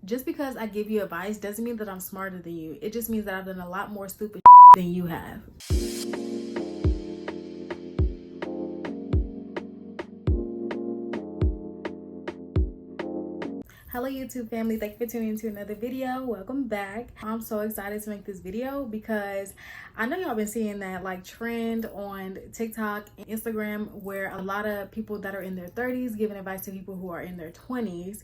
Just because I give you advice doesn't mean that I'm smarter than you. It just means that I've done a lot more stupid than you have. Hello YouTube family, thank you for tuning into another video. Welcome back. I'm so excited to make this video because I know y'all been seeing that like trend on TikTok and Instagram where a lot of people that are in their 30s giving advice to people who are in their 20s.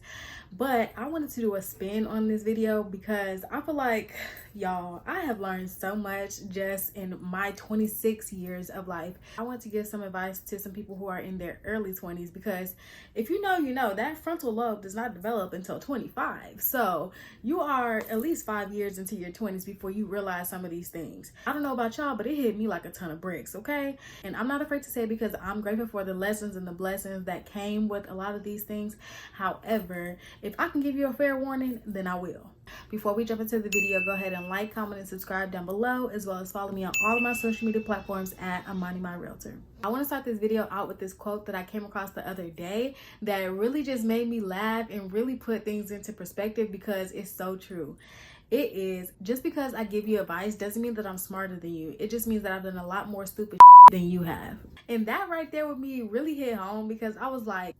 But I wanted to do a spin on this video because I feel like, y'all, I have learned so much just in my 26 years of life. I want to give some advice to some people who are in their early 20s because if you know that frontal lobe does not develop until 25. So you are at least 5 years into your 20s before you realize some of these things. I don't know about y'all, but it hit me like a ton of bricks, okay? And I'm not afraid to say it because I'm grateful for the lessons and the blessings that came with a lot of these things. However, if I can give you a fair warning, then I will. Before we jump into the video, go ahead and like, comment, and subscribe down below, as well as follow me on all of my social media platforms at Amani My Realtor. I want to start this video out with this quote that I came across the other day that really just made me laugh and really put things into perspective because it's so true. It is, just because I give you advice doesn't mean that I'm smarter than you. It just means that I've done a lot more stupid than you have. And that right there with me really hit home because I was like,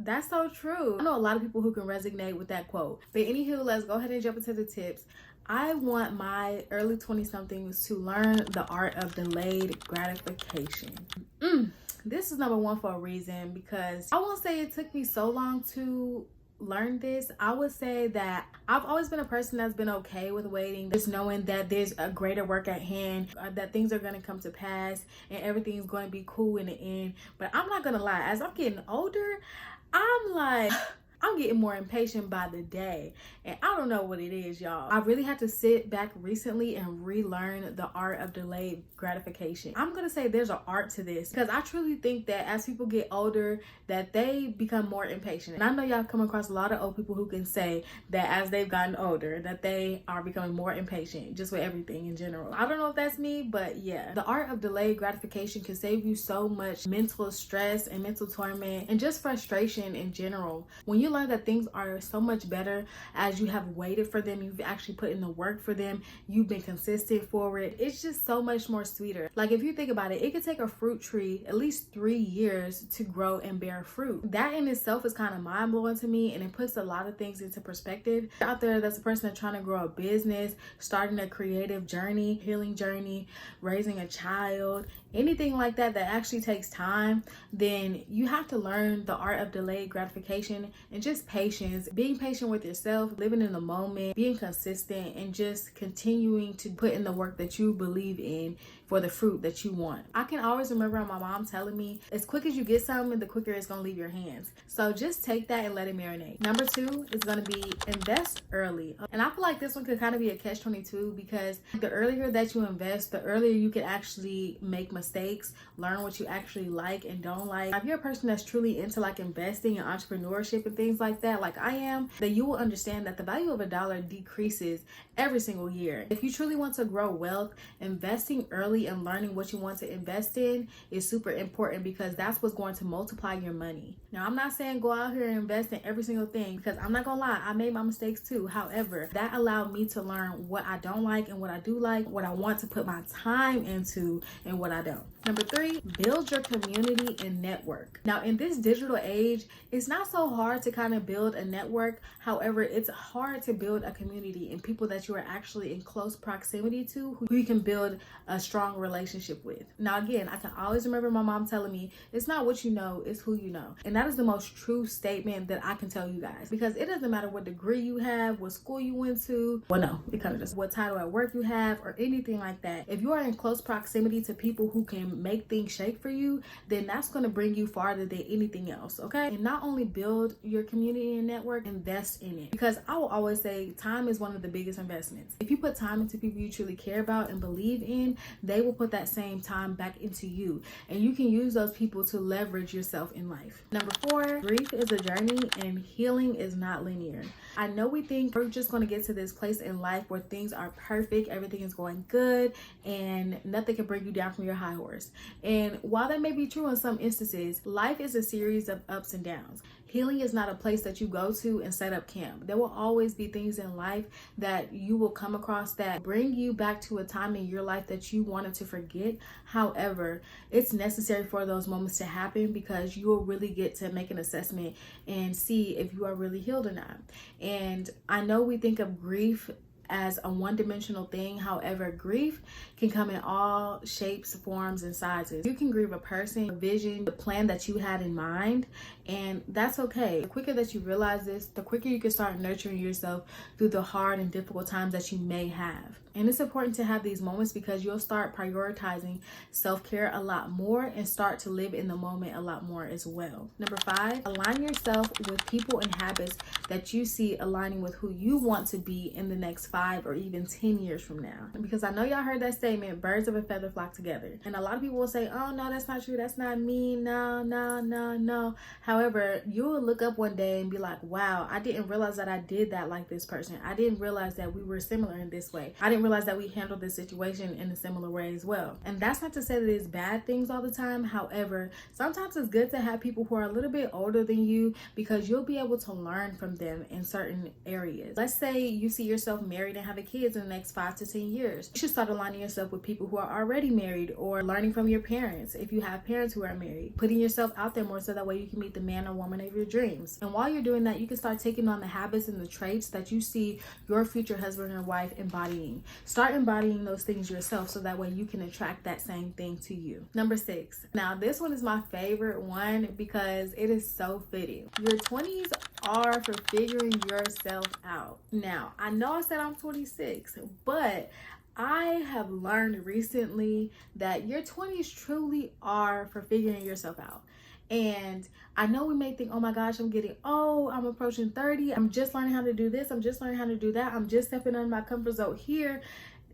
that's so true. I know a lot of people who can resonate with that quote. But anywho, let's go ahead and jump into the tips. I want my early 20-somethings to learn the art of delayed gratification. This is number one for a reason because I won't say it took me so long to learn this. I would say that I've always been a person that's been okay with waiting, just knowing that there's a greater work at hand, that things are going to come to pass and everything's going to be cool in the end. But I'm not going to lie, as I'm getting older, I'm like, I'm getting more impatient by the day. And I don't know what it is, y'all. I really had to sit back recently and relearn the art of delayed gratification. I'm gonna say there's an art to this because I truly think that as people get older, that they become more impatient. And I know y'all come across a lot of old people who can say that as they've gotten older, that they are becoming more impatient just with everything in general. I don't know if that's me, but yeah. The art of delayed gratification can save you so much mental stress and mental torment and just frustration in general. When you learn that things are so much better as you have waited for them, you've actually put in the work for them, you've been consistent for it, it's just so much more sweeter. Like if you think about it, it could take a fruit tree at least 3 years to grow and bear fruit. That in itself is kind of mind-blowing to me, and it puts a lot of things into perspective. Out there, that's a person that's trying to grow a business, starting a creative journey, healing journey, raising a child, anything like that that actually takes time, then you have to learn the art of delayed gratification and just patience, being patient with yourself, living in the moment, being consistent, and just continuing to put in the work that you believe in for the fruit that you want. I can always remember my mom telling me, as quick as you get something, the quicker it's gonna leave your hands. So just take that and let it marinate. Number 2 is gonna be invest early. And I feel like this one could kind of be a catch-22 because the earlier that you invest, the earlier you can actually make mistakes, learn what you actually like and don't like. If you're a person that's truly into like investing and entrepreneurship and things like that, like I am, then you will understand that the value of a dollar decreases every single year. If you truly want to grow wealth, investing early and learning what you want to invest in is super important because that's what's going to multiply your money. Now, I'm not saying go out here and invest in every single thing because I'm not gonna lie, I made my mistakes too. However, that allowed me to learn what I don't like and what I do like, what I want to put my time into and what I don't. Number 3, build your community and network. Now, in this digital age, it's not so hard to kind of build a network. However, it's hard to build a community and people that you are actually in close proximity to, who you can build a strong relationship with. Now, again, I can always remember my mom telling me, it's not what you know, it's who you know. And that is the most true statement that I can tell you guys, because it doesn't matter what degree you have, what school you went to, well, no, it kind of just what title at work you have or anything like that. If you are in close proximity to people who can make things shake for you, then that's going to bring you farther than anything else, okay? And not only build your community and network, invest in it, because I will always say time is one of the biggest investments. If you put time into people you truly care about and believe in, they will put that same time back into you, and you can use those people to leverage yourself in life. Number 4, grief is a journey and healing is not linear. I know we think we're just going to get to this place in life where things are perfect, everything is going good, and nothing can bring you down from your high horse. course. And while that may be true in some instances, life is a series of ups and downs. Healing is not a place that you go to and set up camp. There will always be things in life that you will come across that bring you back to a time in your life that you wanted to forget. However, it's necessary for those moments to happen because you will really get to make an assessment and see if you are really healed or not. And I know we think of grief as a one-dimensional thing. However, grief can come in all shapes, forms, and sizes. You can grieve a person, a vision, the plan that you had in mind, and that's okay. The quicker that you realize this, the quicker you can start nurturing yourself through the hard and difficult times that you may have. And it's important to have these moments because you'll start prioritizing self-care a lot more and start to live in the moment a lot more as well. Number 5, align yourself with people and habits that you see aligning with who you want to be in the next 5 or even 10 years from now. Because I know y'all heard that statement, birds of a feather flock together. And a lot of people will say, oh no, that's not true. That's not me. No. However, you will look up one day and be like, wow, I didn't realize that I did that like this person. I didn't realize that we were similar in this way. I didn't realize that we handled this situation in a similar way as well. And that's not to say that it's bad things all the time. However, sometimes it's good to have people who are a little bit older than you because you'll be able to learn from them in certain areas. Let's say you see yourself married and having kids in the next 5 to 10 years. You should start aligning yourself with people who are already married or learning from your parents if you have parents who are married. Putting yourself out there more so that way you can meet the man or woman of your dreams. And while you're doing that, you can start taking on the habits and the traits that you see your future husband or wife embodying. Start embodying those things yourself so that way you can attract that same thing to you. Number 6. Now this one is my favorite one because it is so fitting. Your 20s are for figuring yourself out. Now, I know I said I'm 26, but I have learned recently that your 20s truly are for figuring yourself out. And I know we may think, oh my gosh, I'm getting old, I'm approaching 30, I'm just learning how to do this, I'm just learning how to do that, I'm just stepping out of my comfort zone here.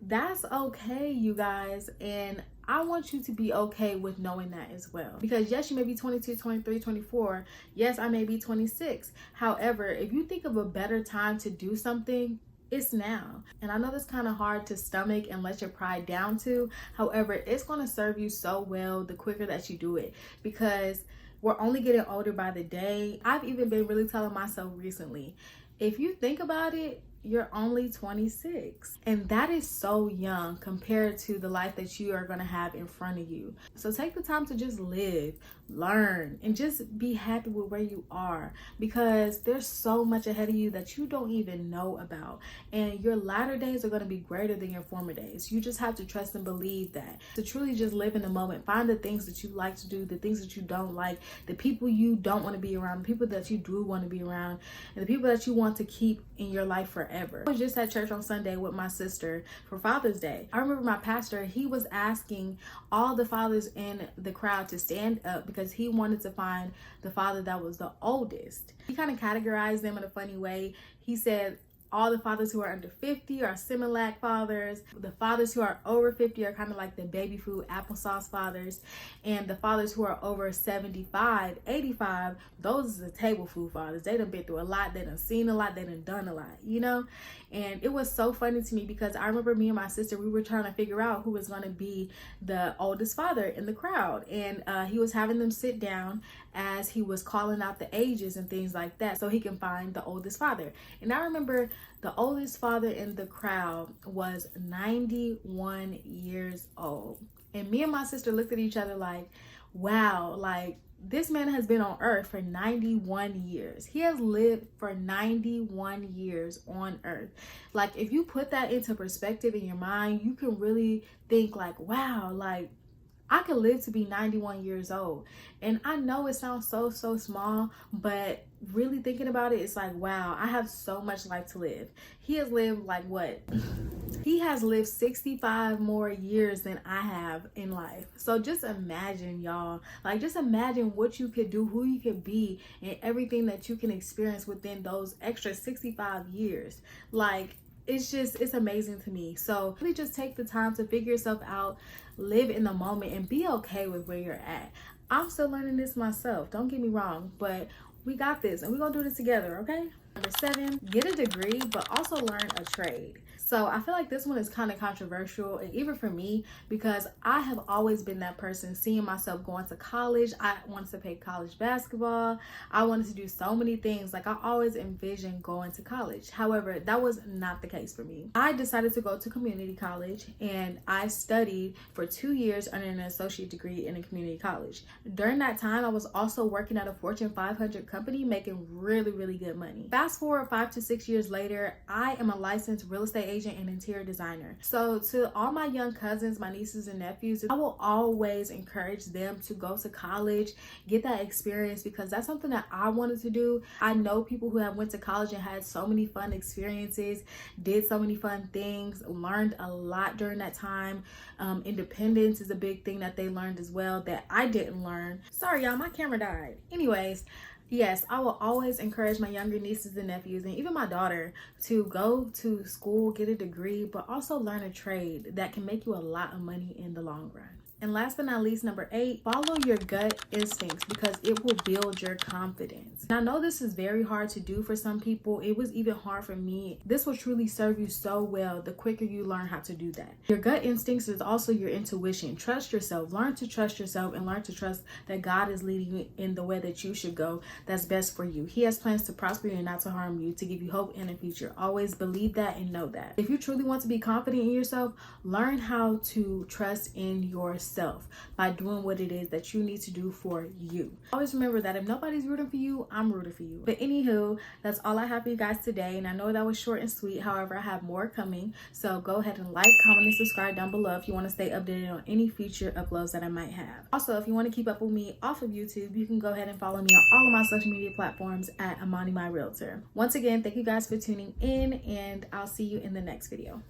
That's okay, you guys. And I want you to be okay with knowing that as well. Because yes, you may be 22, 23, 24. Yes, I may be 26. However, if you think of a better time to do something, it's now. And I know that's kind of hard to stomach and let your pride down to. However, it's going to serve you so well the quicker that you do it, because we're only getting older by the day. I've even been really telling myself recently, if you think about it, you're only 26, and that is so young compared to the life that you are going to have in front of you. So take the time to just live, learn, and just be happy with where you are, because there's so much ahead of you that you don't even know about, and your latter days are going to be greater than your former days. You just have to trust and believe that, to truly just live in the moment. Find the things that you like to do, the things that you don't like, the people you don't want to be around, the people that you do want to be around, and the people that you want to keep in your life forever. I was just at church on Sunday with my sister for Father's Day. I remember my pastor, he was asking all the fathers in the crowd to stand up because he wanted to find the father that was the oldest. He kind of categorized them in a funny way. He said all the fathers who are under 50 are Similac fathers. The fathers who are over 50 are kind of like the baby food applesauce fathers. And the fathers who are over 75, 85, those are the table food fathers. They done been through a lot. They done seen a lot. They done a lot, you know? And it was so funny to me because I remember me and my sister, we were trying to figure out who was going to be the oldest father in the crowd. And he was having them sit down as he was calling out the ages and things like that so he can find the oldest father. And I remember the oldest father in the crowd was 91 years old. And me and my sister looked at each other like, wow, like this man has been on earth for 91 years. He has lived for 91 years on earth. Like if you put that into perspective in your mind, you can really think like, wow, like I could live to be 91 years old. And I know it sounds so small, but really thinking about it, it's like, wow, I have so much life to live. He has lived like what? He has lived 65 more years than I have in life. So just imagine, y'all, like just imagine what you could do, who you could be, and everything that you can experience within those extra 65 years. Like, it's amazing to me. So really just take the time to figure yourself out, live in the moment, and be okay with where you're at. I'm still learning this myself, don't get me wrong, but we got this and we're gonna do this together, okay? Number 7, get a degree, but also learn a trade. So I feel like this one is kind of controversial, and even for me, because I have always been that person seeing myself going to college. I wanted to play college basketball. I wanted to do so many things. Like, I always envisioned going to college. However, that was not the case for me. I decided to go to community college, and I studied for 2 years under an associate degree in a community college. During that time, I was also working at a Fortune 500 company, making really, really good money. Fast forward 5 to 6 years later, I am a licensed real estate agent and interior designer. So to all my young cousins, my nieces and nephews, I will always encourage them to go to college, get that experience, because that's something that I wanted to do. I know people who have went to college and had so many fun experiences, did so many fun things, learned a lot during that time. Independence is a big thing that they learned as well that I didn't learn. Sorry y'all, my camera died. Anyways, yes, I will always encourage my younger nieces and nephews, and even my daughter, to go to school, get a degree, but also learn a trade that can make you a lot of money in the long run. And last but not least, number 8, follow your gut instincts, because it will build your confidence. And I know this is very hard to do for some people. It was even hard for me. This will truly serve you so well the quicker you learn how to do that. Your gut instincts is also your intuition. Trust yourself. Learn to trust yourself and learn to trust that God is leading you in the way that you should go that's best for you. He has plans to prosper you and not to harm you, to give you hope in the future. Always believe that and know that. If you truly want to be confident in yourself, learn how to trust in yourself by doing what it is that you need to do for you. Always remember that if nobody's rooting for you, I'm rooting for you. But anywho, that's all I have for you guys today, and I know that was short and sweet. However, I have more coming, so go ahead and like, comment, and subscribe down below if you want to stay updated on any future uploads that I might have. Also, if you want to keep up with me off of YouTube, you can go ahead and follow me on all of my social media platforms at Amani My Realtor. Once again, thank you guys for tuning in, and I'll see you in the next video.